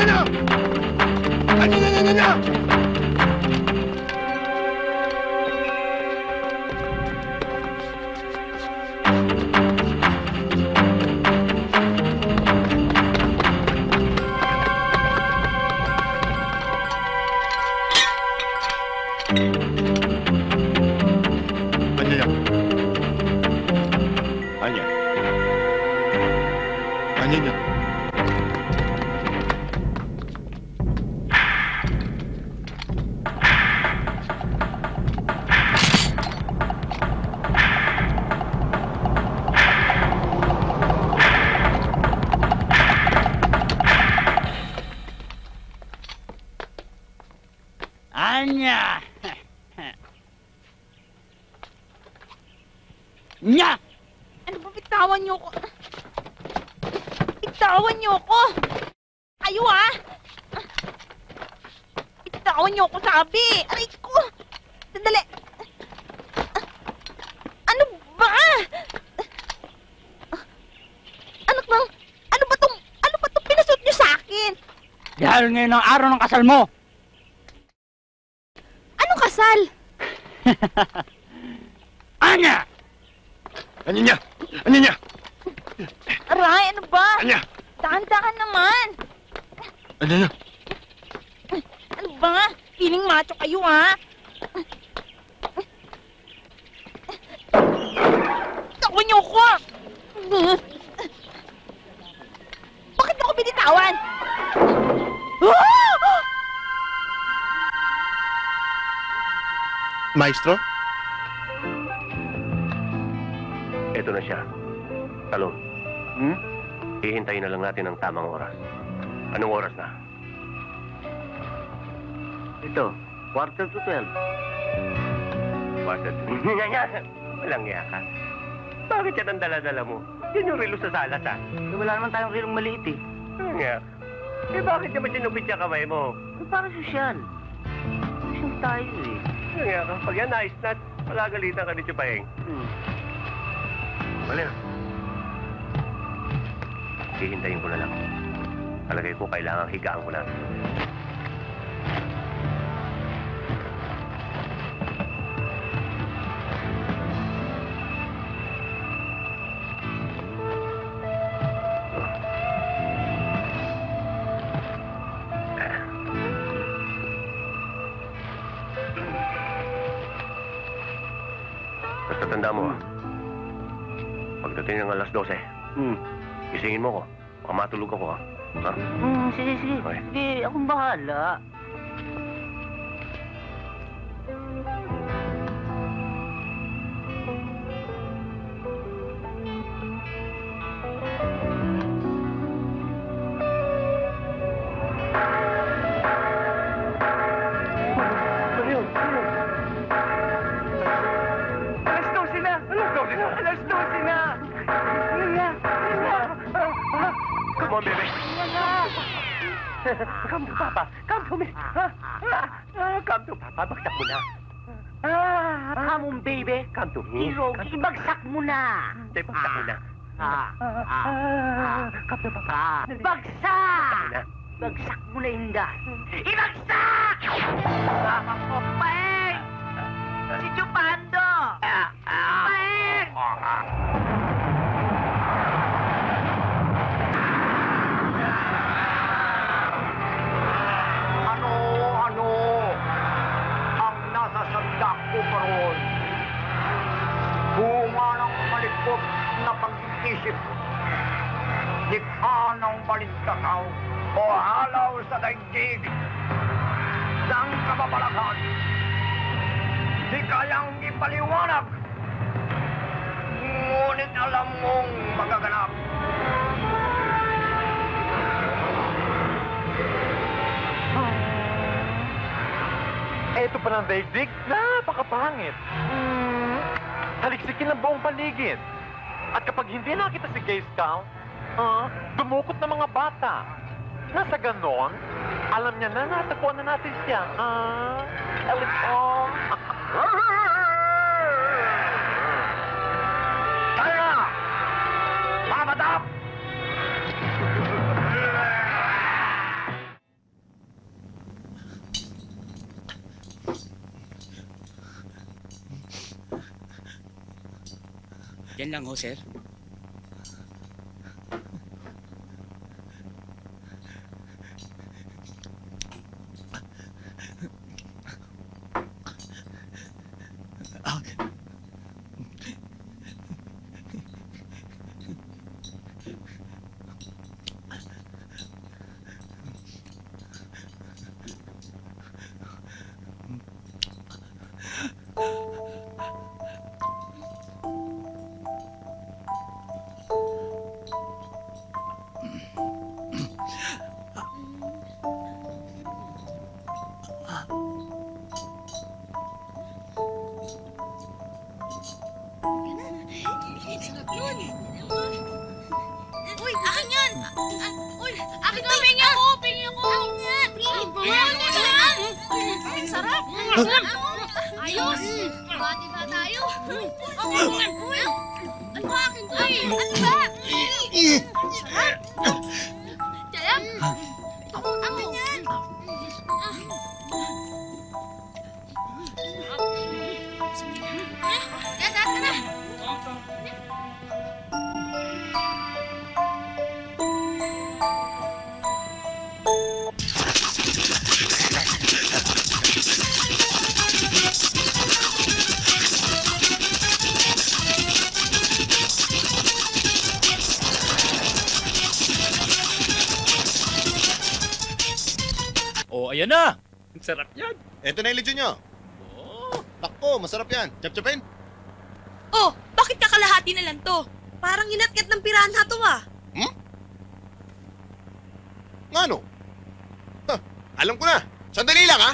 Anya! Anya! Anya! Nya! Ano ba, bitawan niyo ko? Bitawan niyo ko! Kayo, ha? Bitawan niyo ko, sabi! Aray ko! Sandali! Ano ba? Ano ba tong pinasot niyo sa akin? Dahil ngayon ang araw ng kasal mo! Anong kasal? Anya! Anya! Anya! Aray, ano ba? Anya! Dahan-dahan naman! Anya! Ano ba? Feeling macho kayo, ha? Tawan niyo ko! Bakit ako binitawan? Maestro? Ito na siya. Talon. Hihintayin na lang natin ang tamang oras. Anong oras na? Ito, 11:45. Walang iya ka. Bakit yan ang dala-dala mo? Yan yung relo sa salas, ha? Wala naman tayong rilong maliit eh. Walang iya. Bakit naman sinupit siya kamay mo? Para sosyal. Sosyal tayo eh. Walang iya ka. Pag yan nice nut, palagalitan ka ni Chupaheng. Wala. Hihintayin ko na lang. Palagay ko kailangang higaan ko na. Basta tanda mo, pagdating ng alas 12, gisingin mo ko. Baka matulog ako, ha? Ha? Sige. Okay. Sige, akong bahala. Come on, baby. Come to Papa. Come to me. Come to Papa. Bagsak mo na. Come on, baby. Come to me. Hero, ibagsak mo na. Hindi, bagsak mo na. Come to Papa. Bagsak! Bagsak mo na, Inda. Ibagsak! Paeng! Si Chupando! Paeng! Ano ang nasa sandak ko karoon? Bunga ng malikot na pag-iisip, likha ng balintakaw o halaw sa daigdig ng kababalakan. Di kayang ipaliwanag, ngunit alam mong magaganap. Eto pa ng daigdig, napakapangit. Haliksikin ang buong paligid. At kapag hindi nakita si Gay Scout, dumukot ng mga bata. Nasa ganon, alam niya na natagpuan na natin siya. Elito. Kaya! Pamadap! Yan lang ho, sir. Uy, akin yan! Uy, akin to! Pingin ako! Pingin ako! Akin yan! Ang sarap! Ayos! Bati ba tayo? Ano ba akin to? Ano ba? Sarap! Jayam! Akin yan! Kaya taas ka na! Oh, ayan na. Ang sarap yan. Eto na yung lechon nyo. Nakpo, masarap yan. Chap-chapin. Oh, bakit kakalahati na lang to? Parang inat-ngat ng piranha to ah. Nga no? Alam ko na. Sandali lang ha.